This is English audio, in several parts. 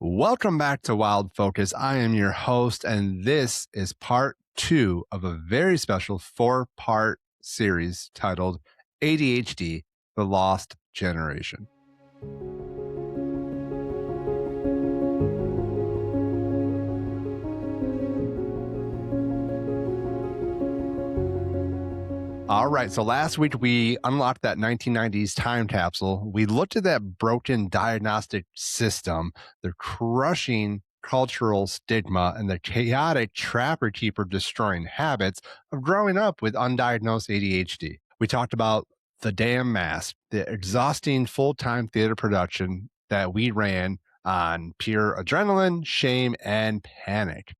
Welcome back to Wild Focus. I am your host, and this is part two of a very special 4-part series titled ADHD, The Lost Generation. All right, so last week we unlocked that 1990s time capsule. We looked at that broken diagnostic system, the crushing cultural stigma, and the chaotic trapper keeper destroying habits of growing up with undiagnosed ADHD. We talked about the damn mask, the exhausting full-time theater production that we ran on pure adrenaline, shame, and panic.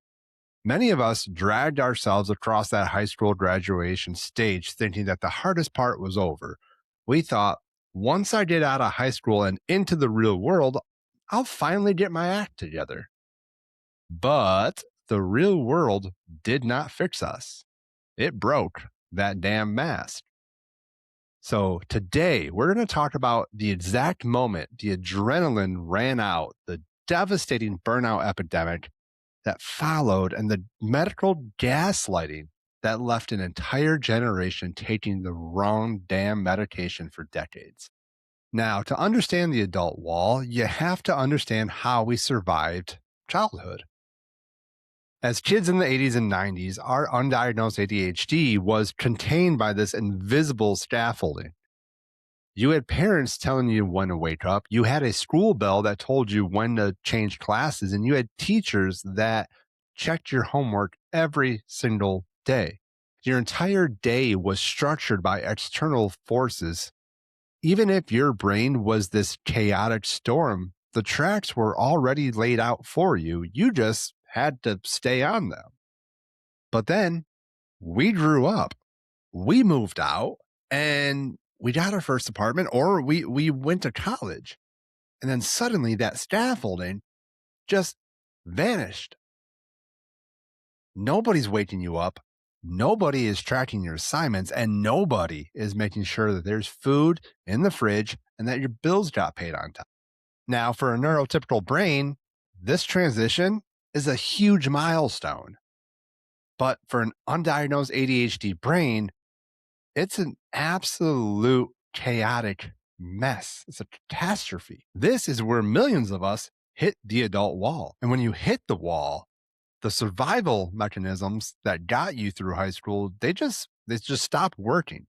Many of us dragged ourselves across that high school graduation stage thinking that the hardest part was over. We thought, once I get out of high school and into the real world, I'll finally get my act together. But the real world did not fix us. It broke that damn mask. So today we're going to talk about the exact moment the adrenaline ran out, the devastating burnout epidemic that followed, and the medical gaslighting that left an entire generation taking the wrong damn medication for decades. Now, to understand the adult wall, you have to understand how we survived childhood. As kids in the 80s and 90s, our undiagnosed ADHD was contained by this invisible scaffolding. You had parents telling you when to wake up. You had a school bell that told you when to change classes, and you had teachers that checked your homework every single day. Your entire day was structured by external forces. Even if your brain was this chaotic storm, the tracks were already laid out for you. You just had to stay on them. But then we grew up, we moved out, and we got our first apartment, or we went to college. And then suddenly that scaffolding just vanished. Nobody's waking you up. Nobody is tracking your assignments, and nobody is making sure that there's food in the fridge and that your bills got paid on time. Now, for a neurotypical brain, this transition is a huge milestone. But for an undiagnosed ADHD brain, it's an absolute chaotic mess. It's a catastrophe. This is where millions of us hit the adult wall. And when you hit the wall, the survival mechanisms that got you through high school, they just stop working.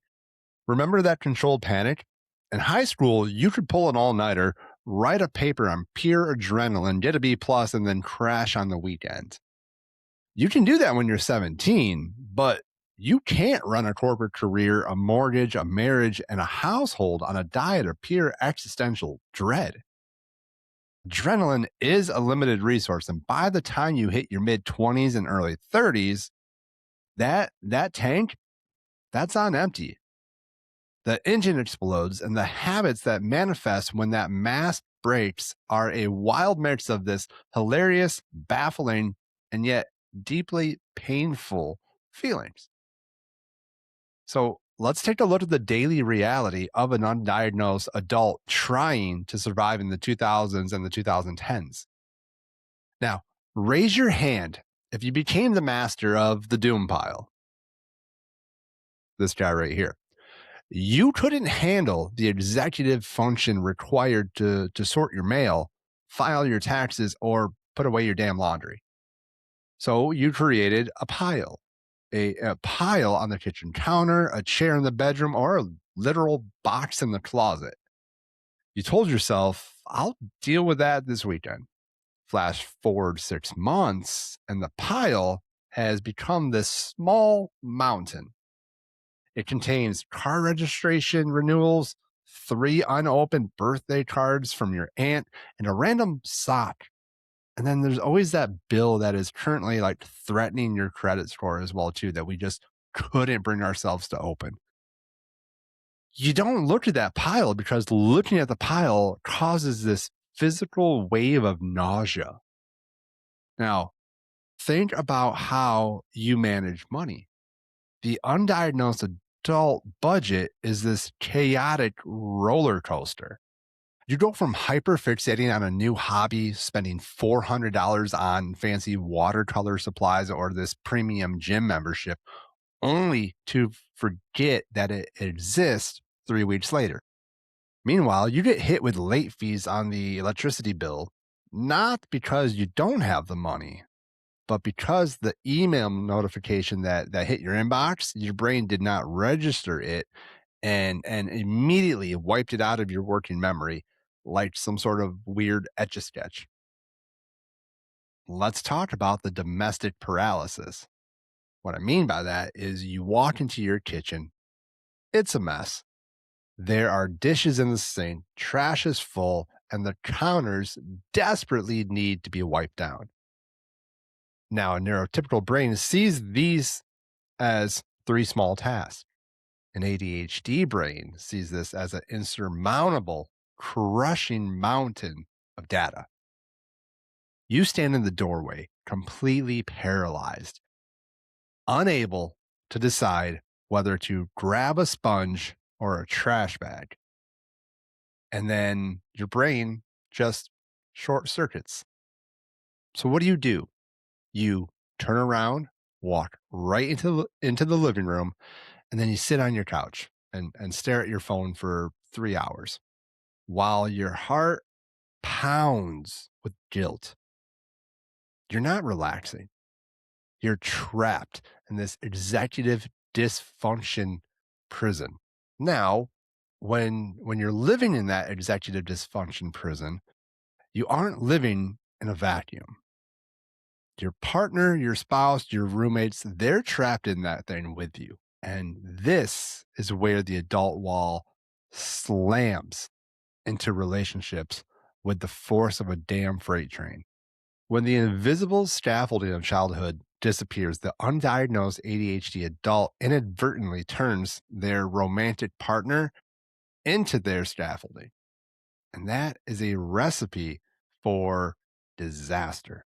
Remember that controlled panic? In high school, you could pull an all-nighter, write a paper on pure adrenaline, get a B+, and then crash on the weekend. You can do that when you're 17, but you can't run a corporate career, a mortgage, a marriage, and a household on a diet of pure existential dread. Adrenaline is a limited resource, and by the time you hit your mid-20s and early 30s, that tank, that's on empty. The engine explodes, and the habits that manifest when that mask breaks are a wild mix of this hilarious, baffling, and yet deeply painful feelings. So let's take a look at the daily reality of an undiagnosed adult trying to survive in the 2000s and the 2010s. Now, raise your hand if you became the master of the doom pile. This guy right here. You couldn't handle the executive function required to sort your mail, file your taxes, or put away your damn laundry. So you created a pile. A pile on the kitchen counter, a chair in the bedroom, or a literal box in the closet. You told yourself, I'll deal with that this weekend. Flash forward 6 months, and the pile has become this small mountain. It contains car registration renewals, 3 unopened birthday cards from your aunt, and a random sock. And then there's always that bill that is currently like threatening your credit score as well, too, that we just couldn't bring ourselves to open. You don't look at that pile because looking at the pile causes this physical wave of nausea. Now, think about how you manage money. The undiagnosed adult budget is this chaotic roller coaster. You go from hyperfixating on a new hobby, spending $400 on fancy watercolor supplies or this premium gym membership, only to forget that it exists 3 weeks later. Meanwhile, you get hit with late fees on the electricity bill, not because you don't have the money, but because the email notification that hit your inbox, your brain did not register it and immediately wiped it out of your working memory like some sort of weird etch a sketch. Let's talk about the domestic paralysis. What I mean by that is you walk into your kitchen, it's a mess. There are dishes in the sink, trash is full, and the counters desperately need to be wiped down. Now, a neurotypical brain sees these as three small tasks. An ADHD brain sees this as an insurmountable, crushing mountain of data. You stand in the doorway, completely paralyzed, unable to decide whether to grab a sponge or a trash bag. And then your brain just short circuits. So, what do? You turn around, walk right into the living room, and then you sit on your couch and stare at your phone for 3 hours while your heart pounds with guilt. You're not relaxing. You're trapped in this executive dysfunction prison. Now, when you're living in that executive dysfunction prison, you aren't living in a vacuum. Your partner, your spouse, your roommates, they're trapped in that thing with you. And this is where the adult wall slams into relationships with the force of a damn freight train. When the invisible scaffolding of childhood disappears, the undiagnosed ADHD adult inadvertently turns their romantic partner into their scaffolding. And that is a recipe for disaster.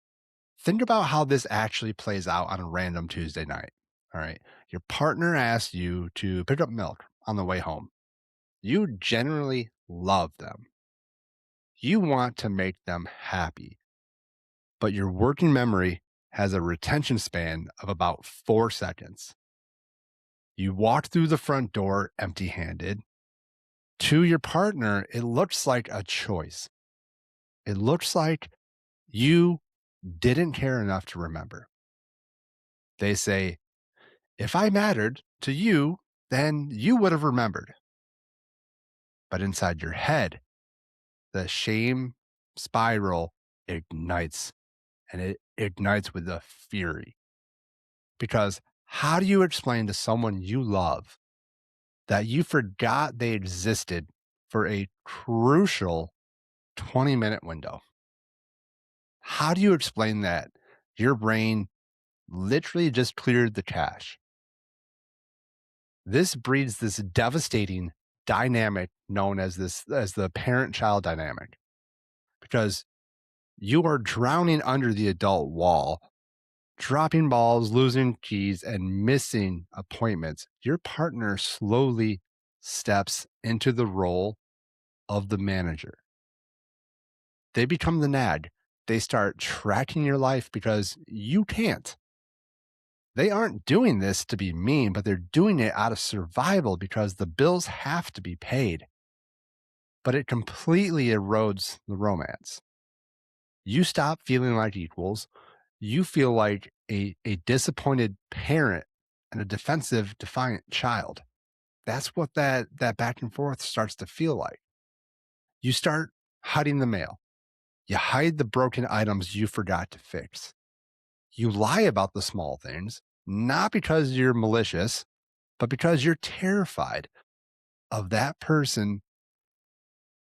Think about how this actually plays out on a random Tuesday night. All right. Your partner asks you to pick up milk on the way home. You generally love them. You want to make them happy, but your working memory has a retention span of about 4 seconds. You walk through the front door empty handed. To your partner, it looks like a choice. It looks like you didn't care enough to remember. They say, if I mattered to you, then you would have remembered. But inside your head, the shame spiral ignites, and it ignites with a fury. Because how do you explain to someone you love that you forgot they existed for a crucial 20-minute window? How do you explain that your brain literally just cleared the cache? This breeds this devastating dynamic known as the parent-child dynamic, because you are drowning under the adult wall, dropping balls, losing keys, and missing appointments. Your partner slowly steps into the role of the manager. They become the nag. They start tracking your life because you can't. They aren't doing this to be mean, but they're doing it out of survival because the bills have to be paid. But it completely erodes the romance. You stop feeling like equals. You feel like a disappointed parent and a defensive, defiant child. That's what that back and forth starts to feel like. You start hiding the mail. You hide the broken items you forgot to fix. You lie about the small things, not because you're malicious, but because you're terrified of that person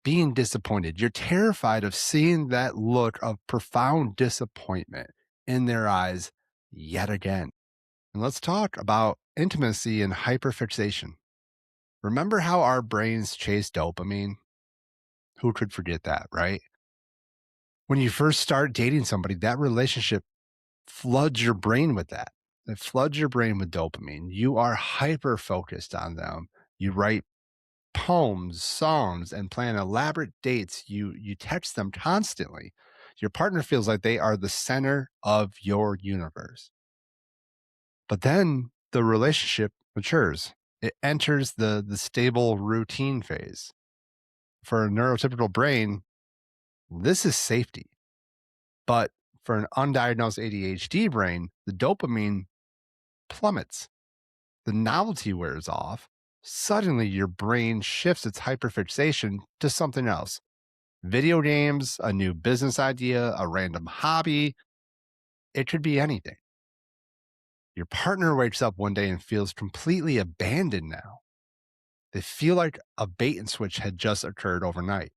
being disappointed. You're terrified of seeing that look of profound disappointment in their eyes yet again. And let's talk about intimacy and hyperfixation. Remember how our brains chase dopamine? Who could forget that, right? When you first start dating somebody, that relationship floods your brain with that. It floods your brain with dopamine. You are hyper focused on them. You write poems, songs, and plan elaborate dates. You text them constantly. Your partner feels like they are the center of your universe. But then the relationship matures. It enters the stable routine phase. For a neurotypical brain, this is safety. But for an undiagnosed ADHD brain, the dopamine plummets. The novelty wears off. Suddenly, your brain shifts its hyperfixation to something else: video games, a new business idea, a random hobby. It could be anything. Your partner wakes up one day and feels completely abandoned now. They feel like a bait and switch had just occurred overnight.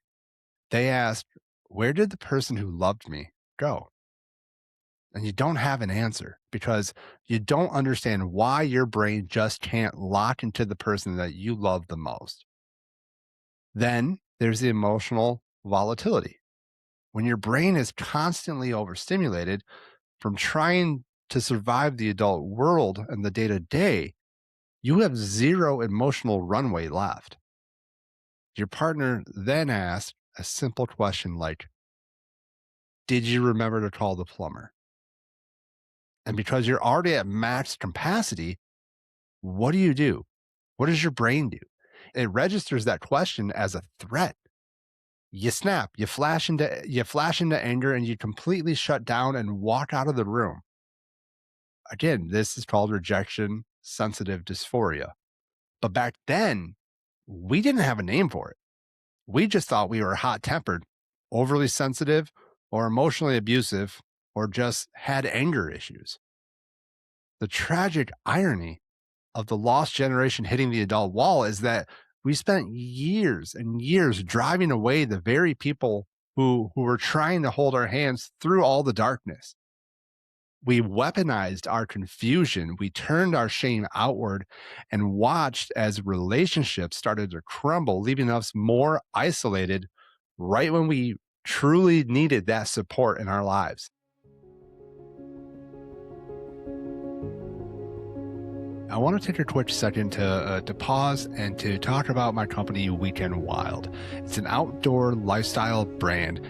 They ask, "Where did the person who loved me go?" And you don't have an answer because you don't understand why your brain just can't lock into the person that you love the most. Then there's the emotional volatility. When your brain is constantly overstimulated from trying to survive the adult world and the day to day, you have zero emotional runway left. Your partner then asks a simple question like, "Did you remember to call the plumber?" And because you're already at max capacity, what do you do? What does your brain do? It registers that question as a threat. You snap, you flash into anger, and you completely shut down and walk out of the room. Again, this is called rejection sensitive dysphoria. But back then, we didn't have a name for it. We just thought we were hot tempered, overly sensitive, or emotionally abusive, or just had anger issues. The tragic irony of the lost generation hitting the adult wall is that we spent years and years driving away the very people who were trying to hold our hands through all the darkness. We weaponized our confusion. We turned our shame outward and watched as relationships started to crumble, leaving us more isolated right when we truly needed that support in our lives. I want to take a quick second to pause and to talk about my company, Weekend Wild. It's an outdoor lifestyle brand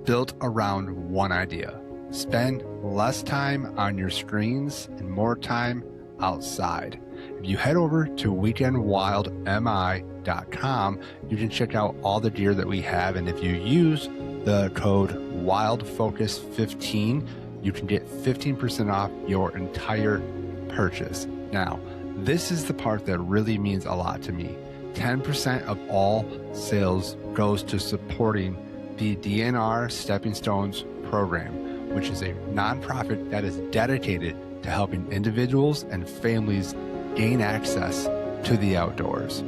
built around one idea: spend less time on your screens and more time outside. If you head over to weekendwildmi.com, you can check out all the gear that we have. And if you use the code WILDFOCUS15, you can get 15% off your entire purchase. Now, this is the part that really means a lot to me. 10% of all sales goes to supporting the DNR Stepping Stones program, which is a nonprofit that is dedicated to helping individuals and families gain access to the outdoors.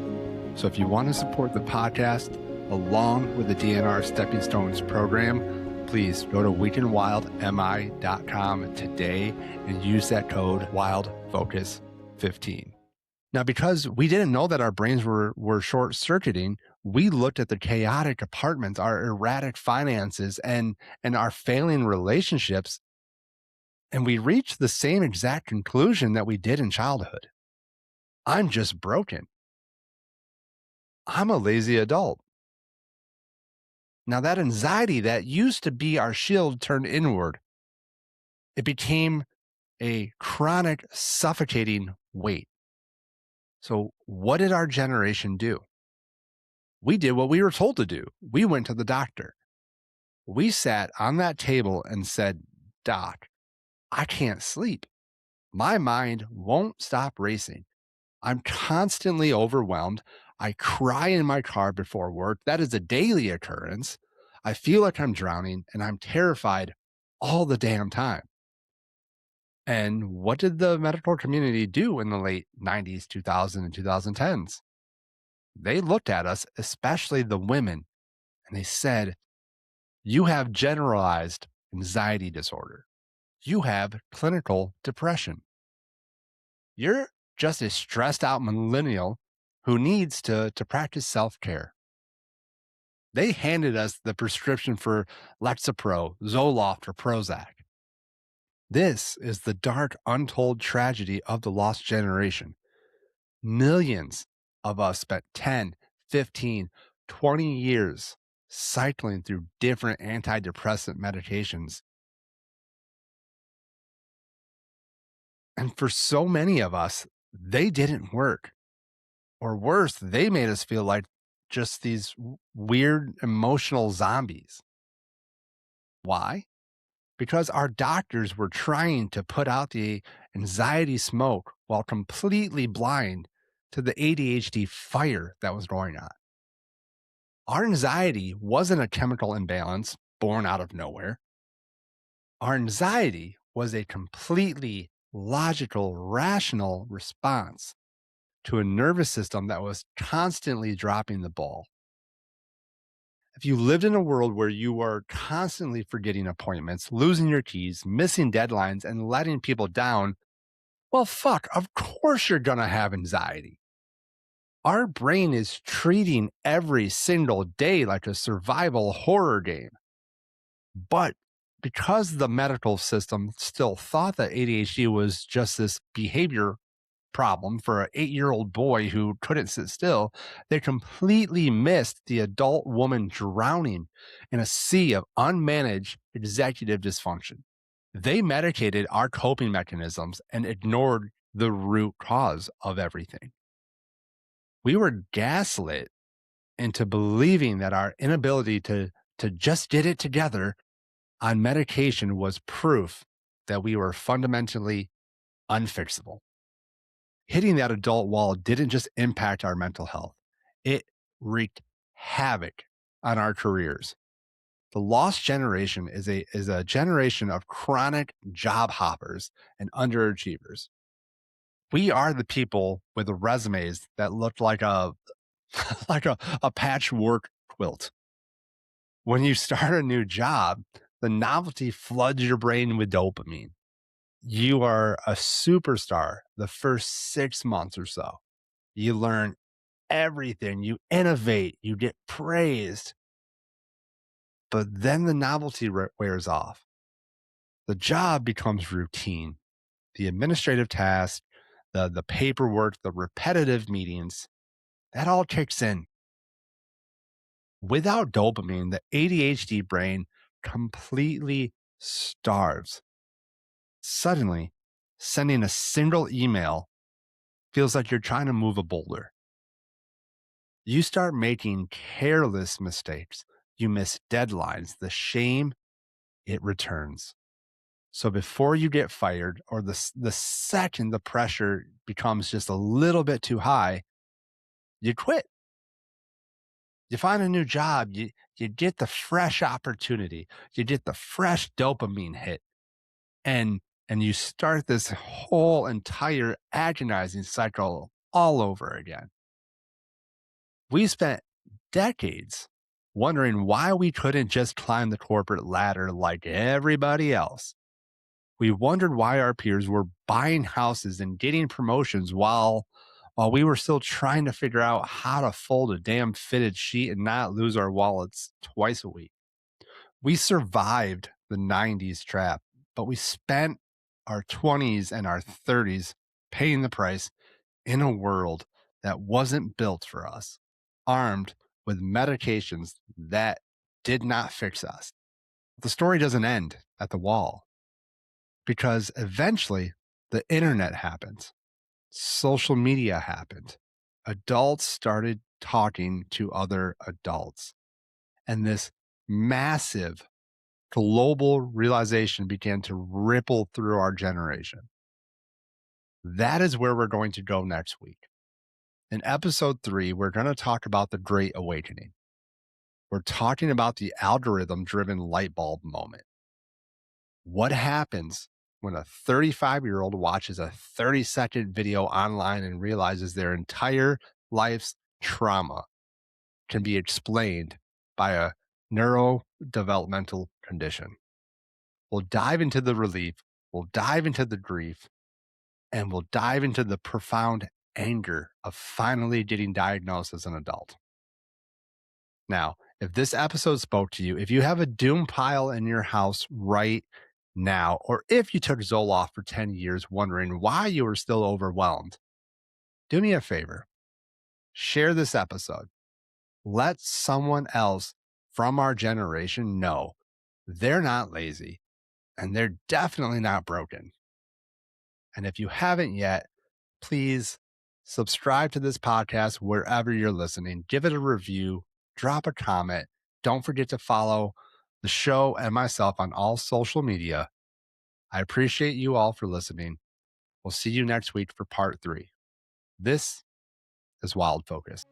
So if you want to support the podcast along with the DNR Stepping Stones program, please go to weekendwildmi.com today and use that code WILDFOCUS15. Now, because we didn't know that our brains were short-circuiting, we looked at the chaotic apartments, our erratic finances, and our failing relationships, and we reached the same exact conclusion that we did in childhood. I'm just broken. I'm a lazy adult. Now, that anxiety that used to be our shield turned inward. It became a chronic, suffocating weight. So, what did our generation do? We did what we were told to do. We went to the doctor. We sat on that table and said, "Doc, I can't sleep. My mind won't stop racing. I'm constantly overwhelmed. I cry in my car before work. That is a daily occurrence. I feel like I'm drowning and I'm terrified all the damn time." And what did the medical community do in the late 90s, 2000, and 2010s? They looked at us, especially the women, and they said, "You have generalized anxiety disorder. You have clinical depression. You're just a stressed out millennial who needs to practice self-care." They handed us the prescription for Lexapro, Zoloft, or Prozac. This is the dark, untold tragedy of the lost generation. Millions of us spent 10, 15, 20 years cycling through different antidepressant medications. And for so many of us, they didn't work. Or worse, they made us feel like just these weird emotional zombies. Why? Because our doctors were trying to put out the anxiety smoke while completely blind to the ADHD fire that was going on. Our anxiety wasn't a chemical imbalance born out of nowhere. Our anxiety was a completely logical, rational response to a nervous system that was constantly dropping the ball. If you lived in a world where you are constantly forgetting appointments, losing your keys, missing deadlines, and letting people down, well, fuck, of course you're going to have anxiety. Our brain is treating every single day like a survival horror game. But because the medical system still thought that ADHD was just this behavior problem for an 8-year-old boy who couldn't sit still, they completely missed the adult woman drowning in a sea of unmanaged executive dysfunction. They medicated our coping mechanisms and ignored the root cause of everything. We were gaslit into believing that our inability to just get it together on medication was proof that we were fundamentally unfixable. Hitting that adult wall didn't just impact our mental health, it wreaked havoc on our careers. The lost generation is a generation of chronic job hoppers and underachievers. We are the people with the resumes that look like a like a patchwork quilt. When you start a new job, the novelty floods your brain with dopamine. You are a superstar the first 6 months or so. You learn everything, you innovate, you get praised. But then the novelty wears off. The job becomes routine. The administrative tasks, the paperwork, the repetitive meetings, that all kicks in. Without dopamine, the ADHD brain completely starves. Suddenly, sending a single email feels like you're trying to move a boulder. You start making careless mistakes. You miss deadlines. The shame, it returns. So before you get fired, or the second the pressure becomes just a little bit too high, you quit. You find a new job. You get the fresh opportunity. You get the fresh dopamine hit. And you start this whole entire agonizing cycle all over again. We spent decades wondering why we couldn't just climb the corporate ladder like everybody else. We wondered why our peers were buying houses and getting promotions while we were still trying to figure out how to fold a damn fitted sheet and not lose our wallets twice a week. We survived the 90s trap, but we spent our 20s and our 30s paying the price in a world that wasn't built for us, armed with medications that did not fix us. The story doesn't end at the wall because eventually the internet happened, social media happened, adults started talking to other adults, and this massive global realization began to ripple through our generation. That is where we're going to go next week. In episode 3, we're going to talk about the Great Awakening. We're talking about the algorithm driven light bulb moment. What happens when a 35-year-old watches a 30-second video online and realizes their entire life's trauma can be explained by a neurodevelopmental condition? We'll dive into the relief, we'll dive into the grief, and we'll dive into the profound anger of finally getting diagnosed as an adult. Now, if this episode spoke to you, if you have a doom pile in your house right now, or if you took Zoloft for 10 years wondering why you were still overwhelmed, do me a favor. Share this episode. Let someone else from our generation know they're not lazy and they're definitely not broken. And if you haven't yet, please subscribe to this podcast wherever you're listening. Give it a review, drop a comment. Don't forget to follow the show and myself on all social media. I appreciate you all for listening. We'll see you next week for part 3. This is Wild Focus.